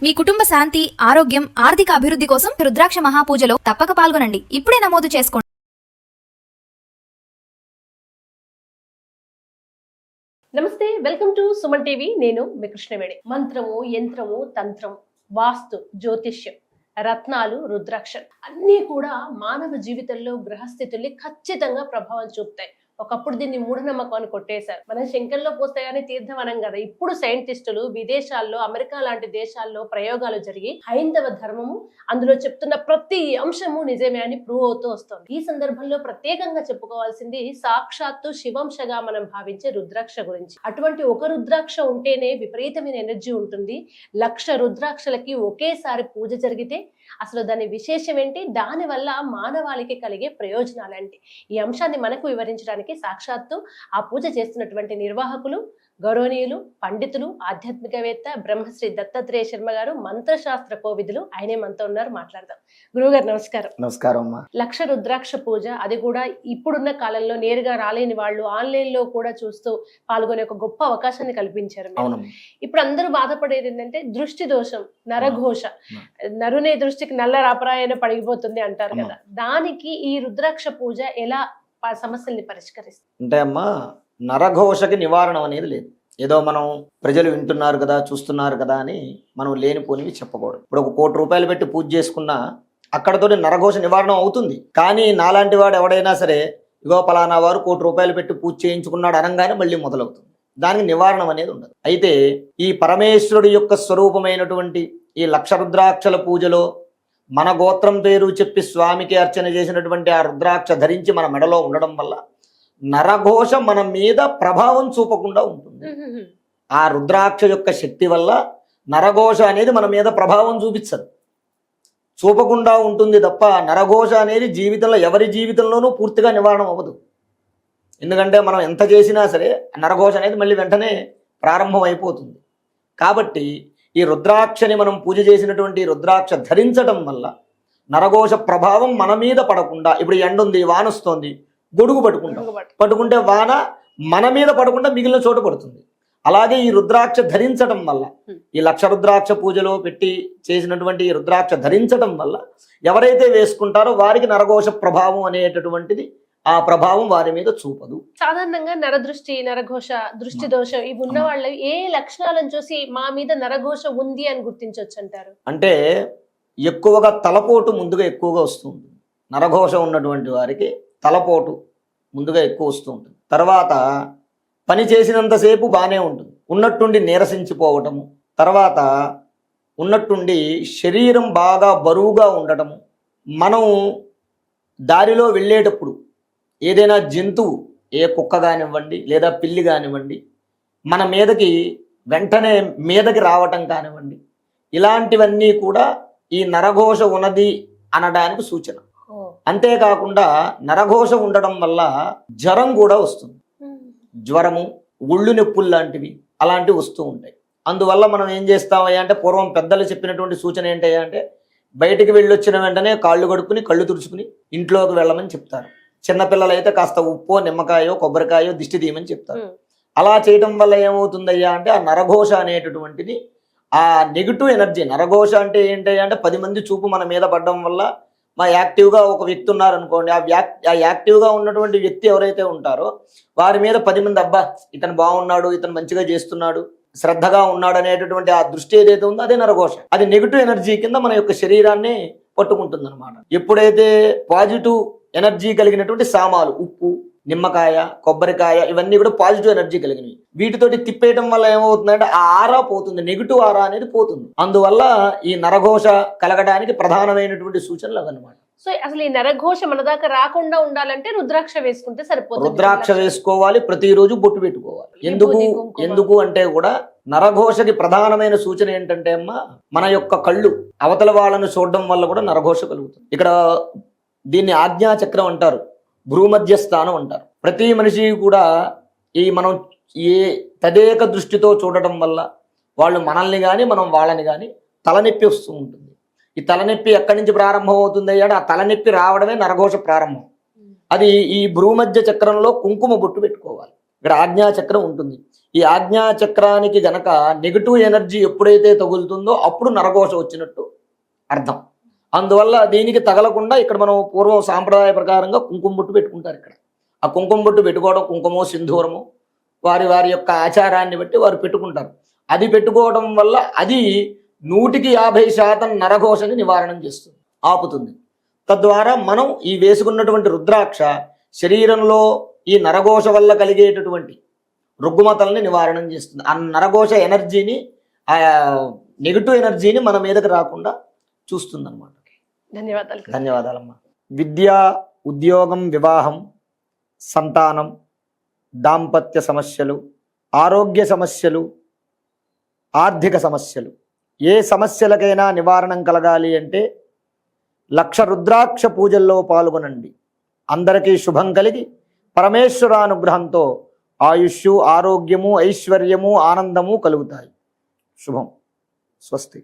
మీ కుటుంబ శాంతి, ఆరోగ్యం, ఆర్థిక అభివృద్ధి కోసం రుద్రాక్ష మహాపూజలో తప్పక పాల్గొనండి. ఇప్పుడే నమోదు చేసుకోండి. నమస్తే, వెల్కమ్ టు సుమన్ టీవీ. నేను మీ కృష్ణవేణి. మంత్రము, యంత్రము, తంత్రం, వాస్తు, జ్యోతిష్యం, రత్నాలు, రుద్రాక్ష అన్నీ కూడా మానవ జీవితంలో గ్రహస్థితుల్ని ఖచ్చితంగా ప్రభావం చూపుతాయి. ఒకప్పుడు దీన్ని మూఢనమ్మకం అని కొట్టేశారు. మనం శంకర్లో పోస్తే గానీ తీర్థం అనం కదా. ఇప్పుడు సైంటిస్టులు విదేశాల్లో, అమెరికా లాంటి దేశాల్లో ప్రయోగాలు జరిగి హైందవ ధర్మము అందులో చెప్తున్న ప్రతి అంశము నిజమే అని ప్రూవ్ అవుతూ వస్తుంది. ఈ సందర్భంలో ప్రత్యేకంగా చెప్పుకోవాల్సింది సాక్షాత్తు శివంశగా మనం భావించే రుద్రాక్ష గురించి. అటువంటి ఒక రుద్రాక్ష ఉంటేనే విపరీతమైన ఎనర్జీ ఉంటుంది. 1,00,000 రుద్రాక్షలకి ఒకేసారి పూజ జరిగితే అసలు దాని విశేషం ఏంటి, దాని వల్ల మానవాళికి కలిగే ప్రయోజనాలు ఏంటి, ఈ అంశాన్ని మనకు వివరించడానికి సాక్షాత్తు ఆ పూజ చేస్తున్నటువంటి నిర్వాహకులు, గౌరవనీయులు, పండితులు, ఆధ్యాత్మికవేత్త బ్రహ్మశ్రీ దత్తాత్రేయ శర్మ గారు, మంత్రశాస్త్ర కోవిదులు. ఆయనే మనతో ఉన్నారు, మాట్లాడదాం. గురువుగారు నమస్కారం. నమస్కారం అమ్మా. 1,00,000 రుద్రాక్ష పూజ, అది కూడా ఇప్పుడున్న కాలంలో నేరుగా రాలేని వాళ్ళు ఆన్లైన్ లో కూడా చూస్తూ పాల్గొనే ఒక గొప్ప అవకాశాన్ని కల్పించారు. ఇప్పుడు అందరూ బాధపడేది ఏంటంటే దృష్టి దోషం, నరఘోష, నరుని దృష్టికి నల్ల రాపరాయన పడిగిపోతుంది అంటారు కదా. దానికి ఈ రుద్రాక్ష పూజ ఎలా సమస్యల్ని పరిష్కరిస్తుంది? అంటే అమ్మా, నరఘోషకి నివారణ అనేది లేదు. ఏదో మనం ప్రజలు వింటున్నారు కదా, చూస్తున్నారు కదా అని మనం లేనిపోనివి చెప్పకూడదు. ఇప్పుడు 1 కోటి రూపాయలు పెట్టి పూజ చేసుకున్నా అక్కడతో నరఘోష నివారణ అవుతుంది. కానీ నాలాంటి వాడు ఎవడైనా సరే ఇగో పలానా వారు 1 కోటి రూపాయలు పెట్టి పూజ చేయించుకున్నాడు అనగానే మళ్ళీ మొదలవుతుంది. దానికి నివారణ అనేది ఉండదు. అయితే ఈ పరమేశ్వరుడి యొక్క స్వరూపమైనటువంటి ఈ 1,00,000 రుద్రాక్షల పూజలో మన గోత్రం పేరు చెప్పి స్వామికి అర్చన చేసినటువంటి ఆ రుద్రాక్ష ధరించి మన మెడలో ఉండడం వల్ల నరఘోష మన మీద ప్రభావం చూపకుండా ఉంటుంది. ఆ రుద్రాక్ష యొక్క శక్తి వల్ల నరఘోష అనేది మన మీద ప్రభావం చూపించదు, చూపకుండా ఉంటుంది తప్ప నరఘోష అనేది జీవితంలో ఎవరి జీవితంలోనూ పూర్తిగా నివారణ అవ్వదు. ఎందుకంటే మనం ఎంత చేసినా సరే నరఘోష అనేది మళ్ళీ వెంటనే ప్రారంభం అయిపోతుంది. కాబట్టి ఈ రుద్రాక్షని మనం పూజ చేసినటువంటి రుద్రాక్ష ధరించడం వల్ల నరఘోష ప్రభావం మన మీద పడకుండా, ఇప్పుడు ఎండ ఉంది, వాన వస్తుంది, గొడుగు పట్టుకుంటే వాన మన మీద పడకుండా మిగిలిన చోట పడుతుంది. అలాగే ఈ రుద్రాక్ష ధరించడం వల్ల, ఈ 1,00,000 రుద్రాక్ష పూజలో పెట్టి చేసినటువంటి ఈ రుద్రాక్ష ధరించడం వల్ల ఎవరైతే వేసుకుంటారో వారికి నరఘోష ప్రభావం అనేటటువంటిది ఆ ప్రభావం వారి మీద చూపదు. సాధారణంగా నరదృష్టి, నరఘోష, దృష్టి దోషం ఇవి ఉన్న వాళ్ళు ఏ లక్షణాలను చూసి మా మీద నరఘోష ఉంది అని గుర్తించవచ్చు అంటారు? అంటే ఎక్కువగా తలపోటు ముందుగా ఎక్కువగా వస్తుంది. నరఘోష ఉన్నటువంటి వారికి తలపోటు ముందుగా ఎక్కువ వస్తూ ఉంటుంది. తర్వాత పని చేసినంతసేపు బాగానే ఉంటుంది, ఉన్నట్టుండి నీరసించిపోవటము, తర్వాత ఉన్నట్టుండి శరీరం బాగా బరువుగా ఉండటము, మనం దారిలో వెళ్ళేటప్పుడు ఏదైనా జంతువు, ఏ కుక్క కానివ్వండి లేదా పిల్లి కానివ్వండి, మన మీదకి వెంటనే మీదకి రావటం కానివ్వండి, ఇలాంటివన్నీ కూడా ఈ నరఘోష ఉన్నది అనడానికి సూచన. అంతేకాకుండా నరఘోష ఉండడం వల్ల జ్వరం కూడా వస్తుంది. జ్వరము, ఒళ్ళు నొప్పులు లాంటివి అలాంటివి వస్తూ ఉంటాయి. అందువల్ల మనం ఏం చేస్తామయ్యా అంటే, పూర్వం పెద్దలు చెప్పినటువంటి సూచన ఏంటయ్యా అంటే, బయటికి వెళ్ళొచ్చిన వెంటనే కాళ్ళు కడుక్కుని కళ్ళు తుడుచుకుని ఇంట్లోకి వెళ్ళమని చెప్తారు. చిన్నపిల్లలు అయితే కాస్త ఉప్పో, నిమ్మకాయో, కొబ్బరికాయో దిష్టి తీయమని చెప్తారు. అలా చేయడం వల్ల ఏమవుతుందయ్యా అంటే, ఆ నరఘోష అనేటటువంటిది, ఆ నెగిటివ్ ఎనర్జీ, నరఘోష అంటే ఏంటయ్యా అంటే 10 మంది చూపు మన మీద పడడం వల్ల, మా యాక్టివ్గా ఒక వ్యక్తి ఉన్నారనుకోండి, ఆ యాక్టివ్గా ఉన్నటువంటి వ్యక్తి ఎవరైతే ఉంటారో వారి మీద 10 మంది అబ్బా ఇతను బాగున్నాడు, ఇతను మంచిగా చేస్తున్నాడు, శ్రద్ధగా ఉన్నాడు అనేటటువంటి ఆ దృష్టి ఏదైతే ఉందో అదే నరఘోష. అది నెగిటివ్ ఎనర్జీ కింద మన యొక్క శరీరాన్ని పట్టుకుంటుంది అనమాట. ఎప్పుడైతే పాజిటివ్ ఎనర్జీ కలిగినటువంటి సామాలు, ఉప్పు, నిమ్మకాయ, కొబ్బరికాయ, ఇవన్నీ కూడా పాజిటివ్ ఎనర్జీ కలిగినవి, వీటితోటి తిప్పేయటం వల్ల ఏమవుతుందంటే ఆ ఆరా పోతుంది, నెగిటివ్ ఆరా అనేది పోతుంది. అందువల్ల ఈ నరఘోష కలగడానికి ప్రధానమైనటువంటి సూచనలు అవన్నమాట. సో అసలు ఈ నరఘోష మన దాకా రాకుండా ఉండాలంటే రుద్రాక్ష వేసుకుంటే సరిపోతుంది. రుద్రాక్ష వేసుకోవాలి, ప్రతిరోజు బొట్టు పెట్టుకోవాలి. ఎందుకు అంటే కూడా నరఘోషకి ప్రధానమైన సూచన ఏంటంటే అమ్మా, మన యొక్క కళ్ళు అవతల వాళ్ళను చూడడం వల్ల కూడా నరఘోష కలుగుతుంది. ఇక్కడ దీన్ని ఆజ్ఞాచక్రం అంటారు, భ్రూమధ్య స్థానం అంటారు. ప్రతి మనిషి కూడా ఈ మనం ఏ తదేక దృష్టితో చూడటం వల్ల వాళ్ళు మనల్ని కానీ మనం వాళ్ళని కానీ తలనొప్పి వస్తూ ఉంటుంది. ఈ తలనొప్పి ఎక్కడి నుంచి ప్రారంభం అవుతుంది అంటే, ఆ తలనొప్పి రావడమే నరఘోష ప్రారంభం. అది ఈ భ్రూమధ్య చక్రంలో కుంకుమ బొట్టు పెట్టుకోవాలి. ఇక్కడ ఆజ్ఞాచక్రం ఉంటుంది. ఈ ఆజ్ఞాచక్రానికి గనక నెగిటివ్ ఎనర్జీ ఎప్పుడైతే తగులుతుందో అప్పుడు నరఘోష వచ్చినట్టు అర్థం. అందువల్ల దీనికి తగలకుండా ఇక్కడ మనం పూర్వం సాంప్రదాయ ప్రకారంగా కుంకుమ బొట్టు పెట్టుకుంటారు. ఇక్కడ ఆ కుంకుమ బొట్టు పెట్టుకోవడం, కుంకుమో సింధూరమో వారి వారి యొక్క ఆచారాన్ని బట్టి వారు పెట్టుకుంటారు. అది పెట్టుకోవడం వల్ల అది 150% నరఘోషని నివారణం చేస్తుంది, ఆపుతుంది. తద్వారా మనం ఈ వేసుకున్నటువంటి రుద్రాక్ష శరీరంలో ఈ నరఘోష వల్ల కలిగేటటువంటి రుగ్మతల్ని నివారణం చేస్తుంది. ఆ నరఘోష ఎనర్జీని, ఆ నెగిటివ్ ఎనర్జీని మన మీదకి రాకుండా చూస్తుంది అనమాట. ధన్యవాదాలు. ధన్యవాదాలమ్మా. విద్య, ఉద్యోగం, వివాహం, సంతానం, దాంపత్య సమస్యలు, ఆరోగ్య సమస్యలు, ఆర్థిక సమస్యలు, ఏ సమస్యలకైనా నివారణం కలగాలి అంటే 1,00,000 రుద్రాక్ష పూజల్లో పాల్గొనండి. అందరికీ శుభం కలిగి పరమేశ్వరానుగ్రహంతో ఆయుష్షు, ఆరోగ్యము, ఐశ్వర్యము, ఆనందము కలుగుతాయి. శుభం. స్వస్తి.